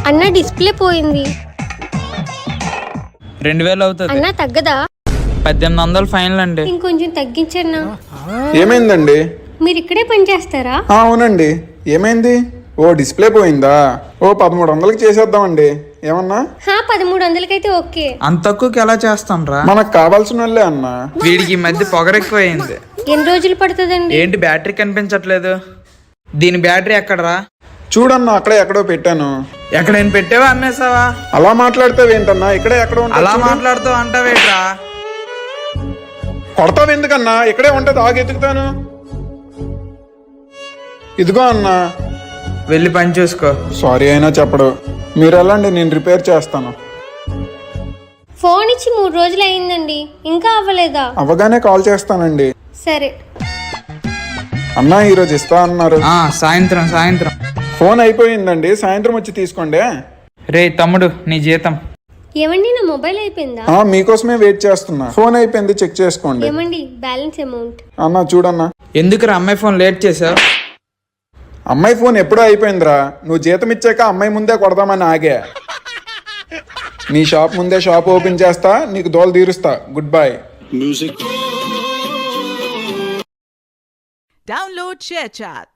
అన్న డిస్ప్లే పోయింది. 2000 అవుతుంది అన్న తగ్గదా? 1800 ఫైనల్ అండి. ఇంకొంచెం తగ్గించన్నా. ఏమైందండి? మీరు ఇక్కడే పని చేస్తారా? అవునండి. ఏమైంది? ఓ డిస్ప్లే పోయిందా? ఓ 1300కి చేసేద్దామండి. ఏమన్నా 1300కైతే ఓకే. అంత తక్కువకి ఎలా చేస్తాం రా? మనకు కావాల్సిన వాళ్ళే అన్నా. వీడికి ఈ మధ్య పొగరెక్కువ అయింది. ఎన్ని రోజులు పడుతుందండి? ఏంటి బ్యాటరీ కనిపించట్లేదు? దీని బ్యాటరీ ఎక్కడరా? చూడన్నా, అక్కడే ఎక్కడో పెట్టాను. ఎక్కడైనా పెట్టావా అమ్మేసావా? అలా మాట్లాడితే ఇక్కడే ఎక్కడో అలా మాట్లాడుతావు అంటావేట్రా? కొడతావు ఎందుకన్నా? ఇక్కడే ఉంటది, ఆగి ఎతుకుతాను. ఇదిగో అన్నా. వెళ్ళి పని చూసుకో. సారీ అయినా చెప్పడు. మీరు వెళ్ళండి, నేను రిపేర్ చేస్తాను. ఫోన్ ఇచ్చి 3 రోజులు అయిందండి, ఇంకా అవ్వలేదా? అవ్వగానే కాల్ చేస్తానండి. సరే అన్నా, ఈరోజు ఇస్తా అన్నారు. సాయంత్రం ఫోన్ అయిపోయిందండి, సాయంత్రం వచ్చి తీసుకోండి. రే తమ్ముడు, నీ జీతం. ఏమండి, నా మొబైల్ అయిపోయిందా? మీకోసమే వెయిట్ చేస్తున్నా. ఫోన్ అయిపోయింది, చెక్ చేసుకోండి. ఏమండి, బ్యాలెన్స్ అమౌంట్. అన్నా చూడన్నా. ఎందుకురా అమ్మాయి ఫోన్ లేట్ చేసావు? అమ్మాయి ఫోన్ ఎప్పుడో అయిపోయిందిరా. నువ్వు జీతం ఇచ్చాక అమ్మాయి ముందే కొడదామని ఆగా. నీ షాప్ ముందే షాప్ ఓపెన్ చేస్తా, నీకు దోలు తీరుస్తా. Good bye. Download ShareChat.